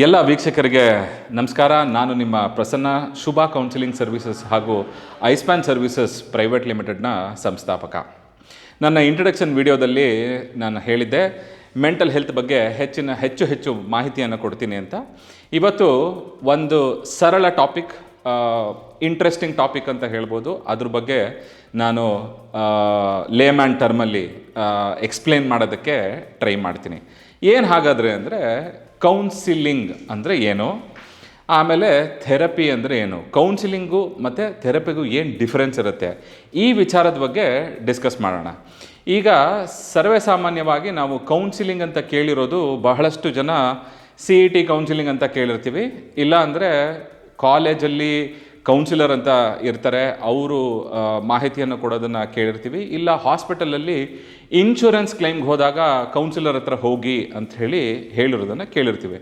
ಎಲ್ಲ ವೀಕ್ಷಕರಿಗೆ ನಮಸ್ಕಾರ. ನಾನು ನಿಮ್ಮ ಪ್ರಸನ್ನ ಶುಭ ಕೌನ್ಸಿಲಿಂಗ್ ಸರ್ವಿಸಸ್ ಹಾಗೂ ಐಸ್ಪ್ಯಾನ್ ಸರ್ವಿಸಸ್ ಪ್ರೈವೇಟ್ ಲಿಮಿಟೆಡ್ನ ಸಂಸ್ಥಾಪಕ. ನನ್ನ ಇಂಟ್ರಡಕ್ಷನ್ ವಿಡಿಯೋದಲ್ಲಿ ನಾನು ಹೇಳಿದ್ದೆ ಮೆಂಟಲ್ ಹೆಲ್ತ್ ಬಗ್ಗೆ ಹೆಚ್ಚು ಮಾಹಿತಿಯನ್ನು ಕೊಡ್ತೀನಿ ಅಂತ. ಇವತ್ತು ಒಂದು ಸರಳ ಟಾಪಿಕ್, ಇಂಟ್ರೆಸ್ಟಿಂಗ್ ಟಾಪಿಕ್ ಅಂತ ಹೇಳ್ಬೋದು. ಅದ್ರ ಬಗ್ಗೆ ನಾನು ಲೇಮ್ಯಾನ್ ಟರ್ಮಲ್ಲಿ ಎಕ್ಸ್ಪ್ಲೇನ್ ಮಾಡೋದಕ್ಕೆ ಟ್ರೈ ಮಾಡ್ತೀನಿ. ಏನು ಹಾಗಾದರೆ ಅಂದರೆ ಕೌನ್ಸಿಲಿಂಗ್ ಅಂದರೆ ಏನು, ಆಮೇಲೆ ಥೆರಪಿ ಅಂದರೆ ಏನು, ಕೌನ್ಸಿಲಿಂಗು ಮತ್ತು ಥೆರಪಿಗೂ ಏನು ಡಿಫ್ರೆನ್ಸ್ ಇರುತ್ತೆ, ಈ ವಿಚಾರದ ಬಗ್ಗೆ ಡಿಸ್ಕಸ್ ಮಾಡೋಣ. ಈಗ ಸರ್ವೇ ಸಾಮಾನ್ಯವಾಗಿ ನಾವು ಕೌನ್ಸಿಲಿಂಗ್ ಅಂತ ಕೇಳಿರೋದು ಬಹಳಷ್ಟು ಜನ CET ಕೌನ್ಸಿಲಿಂಗ್ ಅಂತ ಕೇಳಿರ್ತೀವಿ, ಇಲ್ಲ ಅಂದರೆ ಕಾಲೇಜಲ್ಲಿ ಕೌನ್ಸಿಲರ್ ಅಂತ ಇರ್ತಾರೆ, ಅವರು ಮಾಹಿತಿಯನ್ನು ಕೊಡೋದನ್ನು ಕೇಳಿರ್ತೀವಿ, ಇಲ್ಲ ಹಾಸ್ಪಿಟಲಲ್ಲಿ ಇನ್ಶೂರೆನ್ಸ್ ಕ್ಲೈಮ್ಗೆ ಹೋದಾಗ ಕೌನ್ಸಿಲರ್ ಹತ್ರ ಹೋಗಿ ಅಂತ ಹೇಳಿರೋದನ್ನು ಕೇಳಿರ್ತೀವಿ.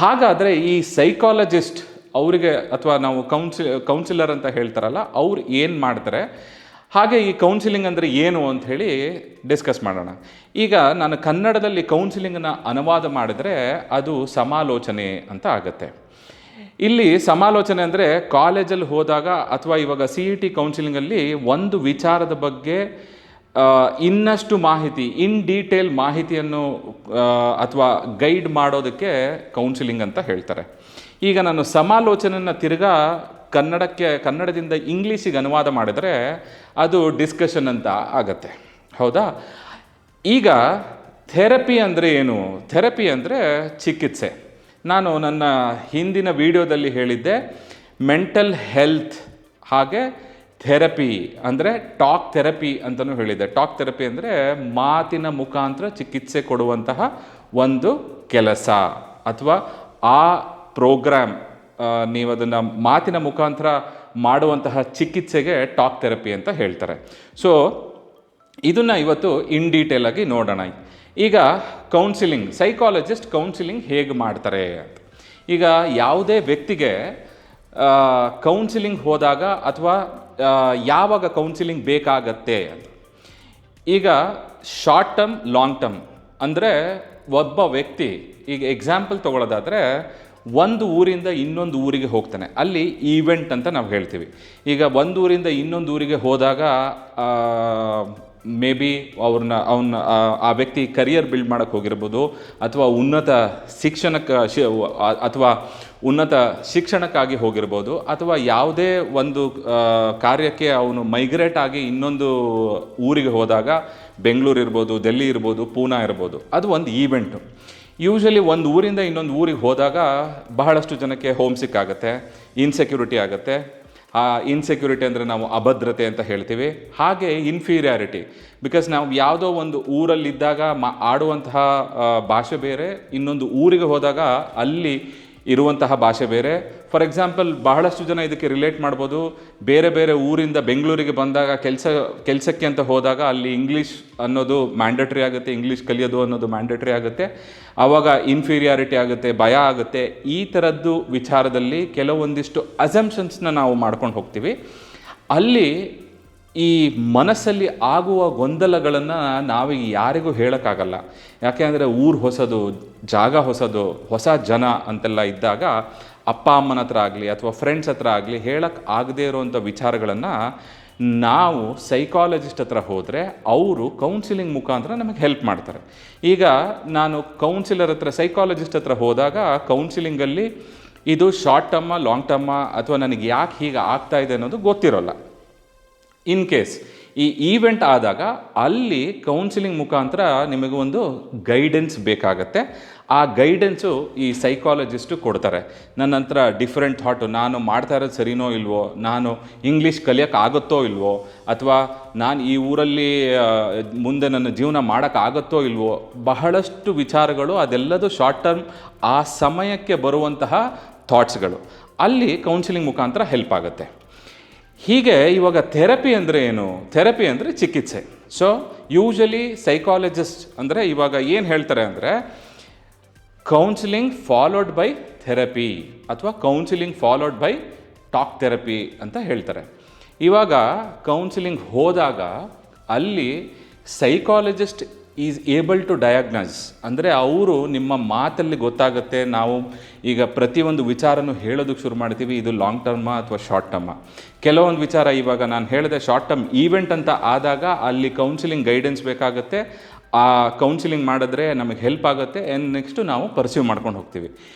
ಹಾಗಾದರೆ ಈ ಸೈಕಾಲಜಿಸ್ಟ್ ಅವರಿಗೆ ಅಥವಾ ನಾವು ಕೌನ್ಸಿಲರ್ ಅಂತ ಹೇಳ್ತಾರಲ್ಲ, ಅವ್ರು ಏನು ಮಾಡ್ತಾರೆ, ಹಾಗೆ ಈ ಕೌನ್ಸಿಲಿಂಗ್ ಅಂದರೆ ಏನು ಅಂಥೇಳಿ ಡಿಸ್ಕಸ್ ಮಾಡೋಣ. ಈಗ ನಾನು ಕನ್ನಡದಲ್ಲಿ ಕೌನ್ಸಿಲಿಂಗನ್ನು ಅನುವಾದ ಮಾಡಿದರೆ ಅದು ಸಮಾಲೋಚನೆ ಅಂತ ಆಗುತ್ತೆ. ಇಲ್ಲಿ ಸಮಾಲೋಚನೆ ಅಂದರೆ ಕಾಲೇಜಲ್ಲಿ ಹೋದಾಗ ಅಥವಾ ಇವಾಗ CET ಕೌನ್ಸಿಲಿಂಗಲ್ಲಿ ಒಂದು ವಿಚಾರದ ಬಗ್ಗೆ ಇನ್ನಷ್ಟು ಮಾಹಿತಿ, ಇನ್ ಡೀಟೇಲ್ ಮಾಹಿತಿಯನ್ನು ಅಥವಾ ಗೈಡ್ ಮಾಡೋದಕ್ಕೆ ಕೌನ್ಸಿಲಿಂಗ್ ಅಂತ ಹೇಳ್ತಾರೆ. ಈಗ ನಾನು ಸಮಾಲೋಚನೆಯನ್ನು ತಿರ್ಗಾ ಕನ್ನಡದಿಂದ ಇಂಗ್ಲೀಷಿಗೆ ಅನುವಾದ ಮಾಡಿದರೆ ಅದು ಡಿಸ್ಕಷನ್ ಅಂತ ಆಗತ್ತೆ, ಹೌದಾ? ಈಗ ಥೆರಪಿ ಅಂದರೆ ಏನು? ಥೆರಪಿ ಅಂದರೆ ಚಿಕಿತ್ಸೆ. ನಾನು ನನ್ನ ಹಿಂದಿನ ವಿಡಿಯೋದಲ್ಲಿ ಹೇಳಿದ್ದೆ ಮೆಂಟಲ್ ಹೆಲ್ತ್ ಹಾಗೆ ಥೆರಪಿ ಅಂದರೆ ಟಾಕ್ ಥೆರಪಿ ಅಂತಲೂ ಹೇಳಿದ್ದೆ. ಟಾಕ್ ಥೆರಪಿ ಅಂದರೆ ಮಾತಿನ ಮುಖಾಂತರ ಚಿಕಿತ್ಸೆ ಕೊಡುವಂತಹ ಒಂದು ಕೆಲಸ ಅಥವಾ ಆ ಪ್ರೋಗ್ರಾಮ್, ನೀವು ಅದನ್ನು ಮಾತಿನ ಮುಖಾಂತರ ಮಾಡುವಂತಹ ಚಿಕಿತ್ಸೆಗೆ ಟಾಕ್ ಥೆರಪಿ ಅಂತ ಹೇಳ್ತಾರೆ. ಸೊ ಇದನ್ನು ಇವತ್ತು ಇನ್ ಡೀಟೇಲ್ ಆಗಿ ನೋಡೋಣ. ಈಗ ಕೌನ್ಸಿಲಿಂಗ್, ಸೈಕಾಲಜಿಸ್ಟ್ ಕೌನ್ಸಿಲಿಂಗ್ ಹೇಗೆ ಮಾಡ್ತಾರೆ ಅಂತ. ಈಗ ಯಾವುದೇ ವ್ಯಕ್ತಿಗೆ ಕೌನ್ಸಿಲಿಂಗ್ ಹೋದಾಗ ಅಥವಾ ಯಾವಾಗ ಕೌನ್ಸಿಲಿಂಗ್ ಬೇಕಾಗತ್ತೆ ಅಂತ, ಈಗ ಶಾರ್ಟ್ ಟರ್ಮ್, ಲಾಂಗ್ ಟರ್ಮ್ ಅಂದರೆ ಒಬ್ಬ ವ್ಯಕ್ತಿ, ಈಗ ಎಕ್ಸಾಂಪಲ್ ತೊಗೊಳ್ಳೋದಾದರೆ ಒಂದು ಊರಿಂದ ಇನ್ನೊಂದು ಊರಿಗೆ ಹೋಗ್ತಾನೆ, ಅಲ್ಲಿ ಈವೆಂಟ್ ಅಂತ ನಾವು ಹೇಳ್ತೀವಿ. ಈಗ ಒಂದು ಊರಿಂದ ಇನ್ನೊಂದು ಊರಿಗೆ ಹೋದಾಗ ಮೇ ಬಿ ಆ ವ್ಯಕ್ತಿ ಕರಿಯರ್ ಬಿಲ್ಡ್ ಮಾಡೋಕ್ಕೆ ಹೋಗಿರ್ಬೋದು, ಅಥವಾ ಉನ್ನತ ಶಿಕ್ಷಣಕ್ಕಾಗಿ ಹೋಗಿರ್ಬೋದು, ಅಥವಾ ಯಾವುದೇ ಒಂದು ಕಾರ್ಯಕ್ಕೆ ಅವನು ಮೈಗ್ರೇಟ್ ಆಗಿ ಇನ್ನೊಂದು ಊರಿಗೆ ಹೋದಾಗ, ಬೆಂಗಳೂರು ಇರ್ಬೋದು, ಡೆಲ್ಲಿ ಇರ್ಬೋದು, ಪೂನಾ ಇರ್ಬೋದು, ಅದು ಒಂದು ಈವೆಂಟು. ಯೂಶಲಿ ಒಂದು ಊರಿಂದ ಇನ್ನೊಂದು ಊರಿಗೆ ಹೋದಾಗ ಬಹಳಷ್ಟು ಜನಕ್ಕೆ ಹೋಮ್ ಸಿಕ್ ಆಗುತ್ತೆ, ಇನ್ಸೆಕ್ಯೂರಿಟಿ ಆಗುತ್ತೆ. ಆ ಇನ್ಸೆಕ್ಯೂರಿಟಿ ಅಂದರೆ ನಾವು ಅಭದ್ರತೆ ಅಂತ ಹೇಳ್ತೀವಿ. ಹಾಗೆ ಇನ್ಫೀರಿಯಾರಿಟಿ, ಬಿಕಾಸ್ ನಾವು ಯಾವುದೋ ಒಂದು ಊರಲ್ಲಿದ್ದಾಗ ಆಡುವಂತಹ ಭಾಷೆ ಬೇರೆ, ಇನ್ನೊಂದು ಊರಿಗೆ ಹೋದಾಗ ಅಲ್ಲಿ ಇರುವಂತಹ ಭಾಷೆ ಬೇರೆ. ಫಾರ್ ಎಕ್ಸಾಂಪಲ್, ಬಹಳಷ್ಟು ಜನ ಇದಕ್ಕೆ ರಿಲೇಟ್ ಮಾಡ್ಬೋದು. ಬೇರೆ ಬೇರೆ ಊರಿಂದ ಬೆಂಗಳೂರಿಗೆ ಬಂದಾಗ ಕೆಲಸಕ್ಕೆ ಅಂತ ಹೋದಾಗ ಅಲ್ಲಿ ಇಂಗ್ಲೀಷ್ ಅನ್ನೋದು ಮ್ಯಾಂಡೇಟ್ರಿ ಆಗುತ್ತೆ, ಇಂಗ್ಲೀಷ್ ಕಲಿಯೋದು ಅನ್ನೋದು ಮ್ಯಾಂಡೇಟ್ರಿ ಆಗುತ್ತೆ. ಆವಾಗ ಇನ್ಫೀರಿಯಾರಿಟಿ ಆಗುತ್ತೆ, ಭಯ ಆಗುತ್ತೆ. ಈ ಥರದ್ದು ವಿಚಾರದಲ್ಲಿ ಕೆಲವೊಂದಿಷ್ಟು ಅಸಂಪ್ಷನ್ಸ್ನ ನಾವು ಮಾಡ್ಕೊಂಡು ಹೋಗ್ತೀವಿ. ಅಲ್ಲಿ ಈ ಮನಸ್ಸಲ್ಲಿ ಆಗುವ ಗೊಂದಲಗಳನ್ನು ನಾವೀಗ ಯಾರಿಗೂ ಹೇಳೋಕ್ಕಾಗಲ್ಲ. ಯಾಕೆ ಅಂದರೆ ಊರು ಹೊಸದು, ಜಾಗ ಹೊಸದು, ಹೊಸ ಜನ ಅಂತೆಲ್ಲ ಇದ್ದಾಗ ಅಪ್ಪ ಅಮ್ಮನ ಹತ್ರ ಆಗಲಿ ಅಥವಾ ಫ್ರೆಂಡ್ಸ್ ಹತ್ರ ಆಗಲಿ ಹೇಳಕ್ಕೆ ಆಗದೇ ಇರೋವಂಥ ವಿಚಾರಗಳನ್ನು ನಾವು ಸೈಕಾಲಜಿಸ್ಟ್ ಹತ್ರ ಹೋದರೆ ಅವರು ಕೌನ್ಸಿಲಿಂಗ್ ಮುಖಾಂತರ ನಮಗೆ ಹೆಲ್ಪ್ ಮಾಡ್ತಾರೆ. ಈಗ ನಾನು ಕೌನ್ಸಿಲರ್ ಹತ್ರ, ಸೈಕಾಲಜಿಸ್ಟ್ ಹತ್ರ ಹೋದಾಗ ಕೌನ್ಸಿಲಿಂಗಲ್ಲಿ ಇದು ಶಾರ್ಟ್ ಟರ್ಮ, ಲಾಂಗ್ ಟರ್ಮ, ಅಥವಾ ನನಗೆ ಯಾಕೆ ಹೀಗೆ ಆಗ್ತಾ ಇದೆ ಅನ್ನೋದು ಗೊತ್ತಿರೋಲ್ಲ. ಇನ್ ಕೇಸ್ ಈ ಈವೆಂಟ್ ಆದಾಗ ಅಲ್ಲಿ ಕೌನ್ಸಿಲಿಂಗ್ ಮುಖಾಂತರ ನಿಮಗೆ ಒಂದು ಗೈಡೆನ್ಸ್ ಬೇಕಾಗತ್ತೆ. ಆ ಗೈಡೆನ್ಸು ಈ ಸೈಕಾಲಜಿಸ್ಟು ಕೊಡ್ತಾರೆ. ನನ್ನ ಹತ್ರ ಡಿಫ್ರೆಂಟ್ ಥಾಟು, ನಾನು ಮಾಡ್ತಾ ಇರೋದು ಸರಿನೋ ಇಲ್ವೋ, ನಾನು ಇಂಗ್ಲೀಷ್ ಕಲಿಯೋಕ್ಕಾಗುತ್ತೋ ಇಲ್ವೋ, ಅಥವಾ ನಾನು ಈ ಊರಲ್ಲಿ ಮುಂದೆ ನನ್ನ ಜೀವನ ಮಾಡೋಕ್ಕಾಗುತ್ತೋ ಇಲ್ವೋ, ಬಹಳಷ್ಟು ವಿಚಾರಗಳು, ಅದೆಲ್ಲದು ಶಾರ್ಟ್ ಟರ್ಮ್, ಆ ಸಮಯಕ್ಕೆ ಬರುವಂತಹ ಥಾಟ್ಸ್ಗಳು ಅಲ್ಲಿ ಕೌನ್ಸಿಲಿಂಗ್ ಮುಖಾಂತರ ಹೆಲ್ಪ್ ಆಗುತ್ತೆ. ಹೀಗೆ ಇವಾಗ ಥೆರಪಿ ಅಂದರೆ ಏನು? ಥೆರಪಿ ಅಂದರೆ ಚಿಕಿತ್ಸೆ. ಸೊ ಯೂಶಲಿ ಸೈಕಾಲಜಿಸ್ಟ್ ಅಂದರೆ ಇವಾಗ ಏನು ಹೇಳ್ತಾರೆ ಅಂದರೆ ಕೌನ್ಸಿಲಿಂಗ್ ಫಾಲೋಡ್ ಬೈ ಥೆರಪಿ ಅಥವಾ counselling followed by talk therapy ಅಂತ ಹೇಳ್ತಾರೆ. ಇವಾಗ ಕೌನ್ಸಿಲಿಂಗ್ ಹೋದಾಗ ಅಲ್ಲಿ psychologist is able to diagnose, ಅಂದರೆ ಅವರು ನಿಮ್ಮ ಮಾತಲ್ಲಿ ಗೊತ್ತಾಗುತ್ತೆ. ನಾವು ಈಗ ಪ್ರತಿಯೊಂದು ವಿಚಾರನೂ ಹೇಳೋದಕ್ಕೆ ಶುರು ಮಾಡ್ತೀವಿ, ಇದು ಲಾಂಗ್ ಟರ್ಮಾ ಅಥವಾ ಶಾರ್ಟ್ ಟರ್ಮಾ. ಕೆಲವೊಂದು ವಿಚಾರ ಇವಾಗ ನಾನು ಹೇಳಿದೆ ಶಾರ್ಟ್ ಟರ್ಮ್ ಈವೆಂಟ್ ಅಂತ ಆದಾಗ ಅಲ್ಲಿ ಕೌನ್ಸಿಲಿಂಗ್ ಗೈಡೆನ್ಸ್ ಬೇಕಾಗುತ್ತೆ. ಆ ಕೌನ್ಸಿಲಿಂಗ್ ಮಾಡಿದ್ರೆ ನಮಗೆ ಹೆಲ್ಪ್ ಆಗುತ್ತೆ, ನೆಕ್ಸ್ಟು ನಾವು ಪರ್ಸ್ಯೂ ಮಾಡ್ಕೊಂಡು ಹೋಗ್ತೀವಿ.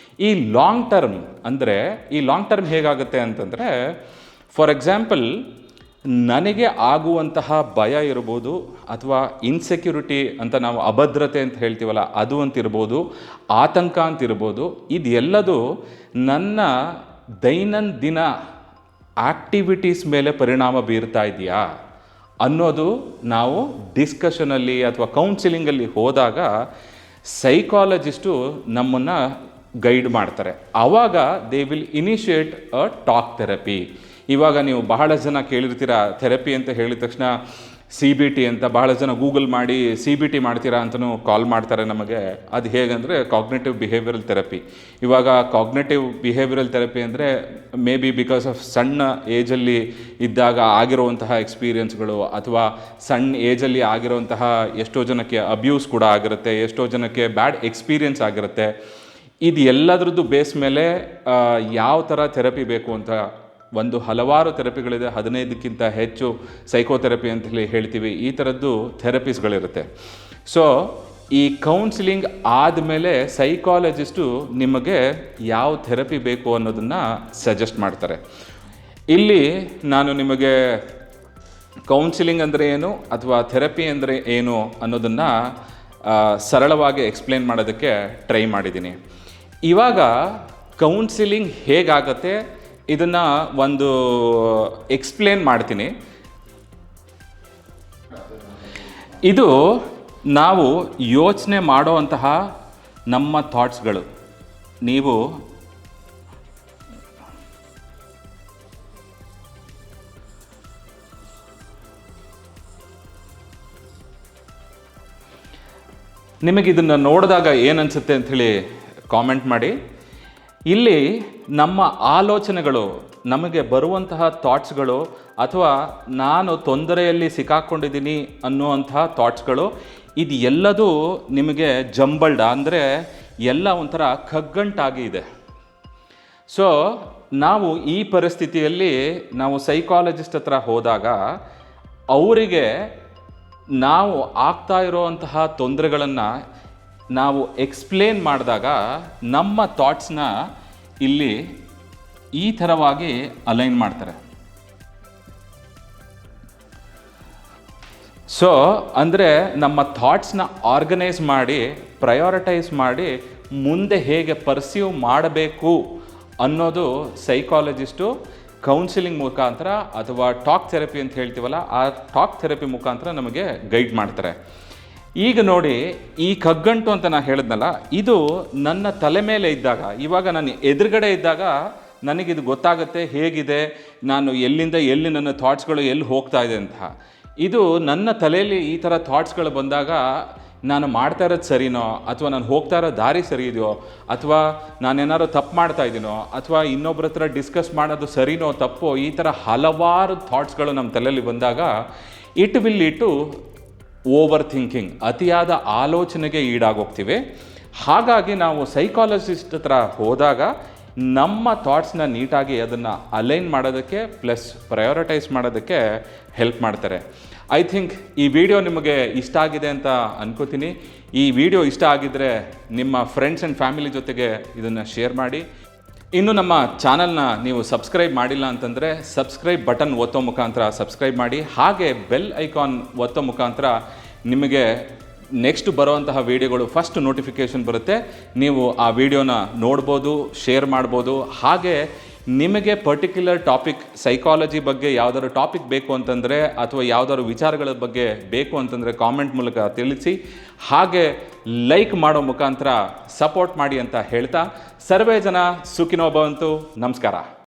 ಈ ಲಾಂಗ್ ಟರ್ಮ್ ಅಂದರೆ, ಈ ಲಾಂಗ್ ಟರ್ಮ್ ಹೇಗಾಗುತ್ತೆ ಅಂತಂದರೆ, ಫಾರ್ ಎಕ್ಸಾಂಪಲ್ ನನಗೆ ಆಗುವಂತಹ ಭಯ ಇರ್ಬೋದು, ಅಥವಾ ಇನ್ಸೆಕ್ಯೂರಿಟಿ ಅಂತ ನಾವು ಅಭದ್ರತೆ ಅಂತ ಹೇಳ್ತೀವಲ್ಲ ಅದು ಅಂತಿರ್ಬೋದು, ಆತಂಕ ಅಂತಿರ್ಬೋದು, ಇದೆಲ್ಲದು ನನ್ನ ದೈನಂದಿನ ಆ್ಯಕ್ಟಿವಿಟೀಸ್ ಮೇಲೆ ಪರಿಣಾಮ ಬೀರ್ತಾ ಇದೆಯಾ ಅನ್ನೋದು ನಾವು ಡಿಸ್ಕಷನಲ್ಲಿ ಅಥವಾ ಕೌನ್ಸಿಲಿಂಗಲ್ಲಿ ಹೋದಾಗ ಸೈಕಾಲಜಿಸ್ಟು ನಮ್ಮನ್ನು ಗೈಡ್ ಮಾಡ್ತಾರೆ. ಆವಾಗ they will initiate a talk therapy. ಇವಾಗ ನೀವು ಬಹಳ ಜನ ಕೇಳಿರ್ತೀರ ಥೆರಪಿ ಅಂತ ಹೇಳಿದ ತಕ್ಷಣ CBT ಅಂತ, ಬಹಳ ಜನ ಗೂಗಲ್ ಮಾಡಿ CBT ಮಾಡ್ತೀರಾ ಅಂತಲೂ ಕಾಲ್ ಮಾಡ್ತಾರೆ ನಮಗೆ. ಅದು ಹೇಗಂದರೆ ಕಾಗ್ನೇಟಿವ್ ಬಿಹೇವಿಯರಲ್ ಥೆರಪಿ. ಇವಾಗ ಕಾಗ್ನೇಟಿವ್ ಬಿಹೇವಿಯರಲ್ ಥೆರಪಿ ಅಂದರೆ ಮೇ ಬಿ ಬಿಕಾಸ್ ಆಫ್ ಸಣ್ಣ ಏಜಲ್ಲಿ ಇದ್ದಾಗ ಆಗಿರುವಂತಹ ಎಕ್ಸ್ಪೀರಿಯನ್ಸ್ಗಳು, ಅಥವಾ ಸಣ್ಣ ಏಜಲ್ಲಿ ಆಗಿರುವಂತಹ ಎಷ್ಟೋ ಜನಕ್ಕೆ ಅಬ್ಯೂಸ್ ಕೂಡ ಆಗಿರುತ್ತೆ, ಎಷ್ಟೋ ಜನಕ್ಕೆ ಬ್ಯಾಡ್ ಎಕ್ಸ್ಪೀರಿಯನ್ಸ್ ಆಗಿರುತ್ತೆ. ಇದು ಎಲ್ಲದ್ರದ್ದು ಬೇಸ್ ಮೇಲೆ ಯಾವ ಥರ ಥೆರಪಿ ಬೇಕು ಅಂತ ಒಂದು ಹಲವಾರು ಥೆರಪಿಗಳಿದೆ. 15ಕ್ಕಿಂತ ಹೆಚ್ಚು ಸೈಕೋಥೆರಪಿ ಅಂತ ಹೇಳ್ತೀವಿ. ಈ ಥರದ್ದು ಥೆರಪೀಸ್ಗಳಿರುತ್ತೆ. ಸೊ ಈ ಕೌನ್ಸಿಲಿಂಗ್ ಆದಮೇಲೆ ಸೈಕಾಲಜಿಸ್ಟು ನಿಮಗೆ ಯಾವ ಥೆರಪಿ ಬೇಕು ಅನ್ನೋದನ್ನು ಸಜೆಸ್ಟ್ ಮಾಡ್ತಾರೆ. ಇಲ್ಲಿ ನಾನು ನಿಮಗೆ ಕೌನ್ಸಿಲಿಂಗ್ ಅಂದರೆ ಏನು ಅಥವಾ ಥೆರಪಿ ಅಂದರೆ ಏನು ಅನ್ನೋದನ್ನು ಸರಳವಾಗಿ ಎಕ್ಸ್ಪ್ಲೇನ್ ಮಾಡೋದಕ್ಕೆ ಟ್ರೈ ಮಾಡಿದ್ದೀನಿ. ಇವಾಗ ಕೌನ್ಸಿಲಿಂಗ್ ಹೇಗಾಗತ್ತೆ ಇದನ್ನು ಒಂದು ಎಕ್ಸ್ಪ್ಲೇನ್ ಮಾಡ್ತೀನಿ. ಇದು ನಾವು ಯೋಚನೆ ಮಾಡುವಂತಹ ನಮ್ಮ ಥಾಟ್ಸ್ಗಳು. ನೀವು ನಿಮಗಿದನ್ನು ನೋಡಿದಾಗ ಏನನ್ಸುತ್ತೆ ಅಂಥೇಳಿ ಕಾಮೆಂಟ್ ಮಾಡಿ. ಇಲ್ಲಿ ನಮ್ಮ ಆಲೋಚನೆಗಳು, ನಮಗೆ ಬರುವಂತಹ ಥಾಟ್ಸ್ಗಳು, ಅಥವಾ ನಾನು ತೊಂದರೆಯಲ್ಲಿ ಸಿಕ್ಕಾಕ್ಕೊಂಡಿದ್ದೀನಿ ಅನ್ನುವಂತಹ ಥಾಟ್ಸ್ಗಳು, ಇದು ಎಲ್ಲದೂ ನಿಮಗೆ ಜಂಬಲ್ಡ್, ಅಂದರೆ ಎಲ್ಲ ಒಂಥರ ಕಗ್ಗಂಟಾಗಿ ಇದೆ. ಸೊ ನಾವು ಈ ಪರಿಸ್ಥಿತಿಯಲ್ಲಿ ನಾವು ಸೈಕಾಲಜಿಸ್ಟ್ ಹತ್ರ ಹೋದಾಗ ಅವರಿಗೆ ನಾವು ಆಗ್ತಾ ಇರೋವಂತಹ ತೊಂದರೆಗಳನ್ನು ನಾವು ಎಕ್ಸ್ಪ್ಲೇನ್ ಮಾಡಿದಾಗ ನಮ್ಮ ಥಾಟ್ಸ್ನ ಇಲ್ಲಿ ಈ ಥರವಾಗಿ ಅಲೈನ್ ಮಾಡ್ತಾರೆ. ಸೊ ಅಂದರೆ ನಮ್ಮ ಥಾಟ್ಸ್ನ ಆರ್ಗನೈಸ್ ಮಾಡಿ, ಪ್ರಯಾರಿಟೈಸ್ ಮಾಡಿ, ಮುಂದೆ ಹೇಗೆ ಪರ್ಸ್ಯೂ ಮಾಡಬೇಕು ಅನ್ನೋದು ಸೈಕಾಲಜಿಸ್ಟು ಕೌನ್ಸಿಲಿಂಗ್ ಮುಖಾಂತರ ಅಥವಾ ಟಾಕ್ ಥೆರಪಿ ಅಂತ ಹೇಳ್ತೀವಲ್ಲ, ಆ ಟಾಕ್ ಥೆರಪಿ ಮುಖಾಂತರ ನಮಗೆ ಗೈಡ್ ಮಾಡ್ತಾರೆ. ಈಗ ನೋಡಿ, ಈ ಕಗ್ಗಂಟು ಅಂತ ನಾನು ಹೇಳಿದ್ನಲ್ಲ, ಇದು ನನ್ನ ತಲೆ ಮೇಲೆ ಇದ್ದಾಗ, ಇವಾಗ ನಾನು ಎದುರುಗಡೆ ಇದ್ದಾಗ ನನಗಿದು ಗೊತ್ತಾಗುತ್ತೆ ಹೇಗಿದೆ, ನಾನು ಎಲ್ಲಿಂದ ಎಲ್ಲಿ ನನ್ನ ಥಾಟ್ಸ್ಗಳು ಎಲ್ಲಿ ಹೋಗ್ತಾ ಇದೆ ಅಂತ. ಇದು ನನ್ನ ತಲೆಯಲ್ಲಿ ಈ ಥರ ಥಾಟ್ಸ್ಗಳು ಬಂದಾಗ ನಾನು ಮಾಡ್ತಾ ಇರೋದು ಸರಿನೋ, ಅಥವಾ ನಾನು ಹೋಗ್ತಾ ಇರೋ ದಾರಿ ಸರಿ ಇದೆಯೋ, ಅಥವಾ ನಾನೇನಾದ್ರು ತಪ್ಪು ಮಾಡ್ತಾ ಇದ್ದೀನೋ, ಅಥವಾ ಇನ್ನೊಬ್ಬರ ಹತ್ರ ಡಿಸ್ಕಸ್ ಮಾಡೋದು ಸರಿನೋ ತಪ್ಪೋ, ಈ ಥರ ಹಲವಾರು ಥಾಟ್ಸ್ಗಳು ನಮ್ಮ ತಲೆಯಲ್ಲಿ ಬಂದಾಗ it will lead to overthinking, ಅತಿಯಾದ ಆಲೋಚನೆಗೆ ಈಡಾಗೋಗ್ತೀವಿ. ಹಾಗಾಗಿ ನಾವು ಸೈಕಾಲಜಿಸ್ಟ್ ಹತ್ರ ಹೋದಾಗ ನಮ್ಮ ಥಾಟ್ಸ್ನ ನೀಟಾಗಿ ಅದನ್ನು ಅಲೈನ್ ಮಾಡೋದಕ್ಕೆ ಪ್ಲಸ್ ಪ್ರಯಾರಿಟೈಸ್ ಮಾಡೋದಕ್ಕೆ ಹೆಲ್ಪ್ ಮಾಡ್ತಾರೆ. ಐ ಥಿಂಕ್ ಈ ವಿಡಿಯೋ ನಿಮಗೆ ಇಷ್ಟ ಆಗಿದೆ ಅಂತ ಅನ್ಕೋತೀನಿ. ಈ ವಿಡಿಯೋ ಇಷ್ಟ ಆಗಿದ್ದರೆ ನಿಮ್ಮ ಫ್ರೆಂಡ್ಸ್ ಆ್ಯಂಡ್ ಫ್ಯಾಮಿಲಿ ಜೊತೆಗೆ ಇದನ್ನು ಶೇರ್ ಮಾಡಿ. ಇನ್ನು ನಮ್ಮ ಚಾನಲ್ನ ನೀವು ಸಬ್ಸ್ಕ್ರೈಬ್ ಮಾಡಿಲ್ಲ ಅಂತಂದರೆ ಸಬ್ಸ್ಕ್ರೈಬ್ ಬಟನ್ ಒತ್ತೋ ಮುಖಾಂತರ ಸಬ್ಸ್ಕ್ರೈಬ್ ಮಾಡಿ. ಹಾಗೆ ಬೆಲ್ ಐಕಾನ್ ಒತ್ತೋ ಮುಖಾಂತರ ನಿಮಗೆ ನೆಕ್ಸ್ಟ್ ಬರುವಂತಹ ವೀಡಿಯೋಗಳು ಫಸ್ಟ್ ನೋಟಿಫಿಕೇಷನ್ ಬರುತ್ತೆ. ನೀವು ಆ ವಿಡಿಯೋನ ನೋಡ್ಬೋದು, ಶೇರ್ ಮಾಡ್ಬೋದು. ಹಾಗೆ ನಿಮಗೆ ಪರ್ಟಿಕ್ಯುಲರ್ ಟಾಪಿಕ್, ಸೈಕಾಲಜಿ ಬಗ್ಗೆ ಯಾವುದಾದ್ರು ಟಾಪಿಕ್ ಬೇಕು ಅಂತಂದರೆ, ಅಥವಾ ಯಾವುದಾದ್ರು ವಿಚಾರಗಳ ಬಗ್ಗೆ ಬೇಕು ಅಂತಂದರೆ ಕಾಮೆಂಟ್ ಮೂಲಕ ತಿಳಿಸಿ. ಹಾಗೆ ಲೈಕ್ ಮಾಡೋ ಮುಖಾಂತರ ಸಪೋರ್ಟ್ ಮಾಡಿ ಅಂತ ಹೇಳ್ತಾ, ಸರ್ವೇ ಜನ ಸುಖಿನೋ ಭವಂತು. ನಮಸ್ಕಾರ.